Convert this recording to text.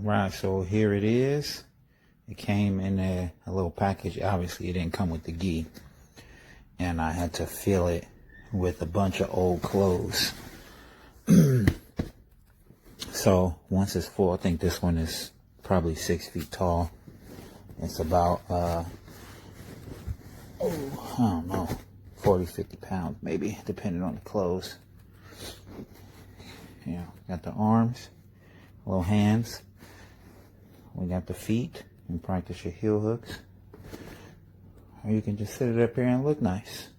Right, so here it is. It came in a little package. Obviously, it didn't come with the gi. And I had to fill it with a bunch of old clothes. So once it's full, I think this one is probably 6 feet tall. It's about, I don't know, 40, 50 pounds maybe, depending on the clothes. You know, got the arms, little hands. We got the feet, and practice your heel hooks. Or you can just sit it up here and look nice.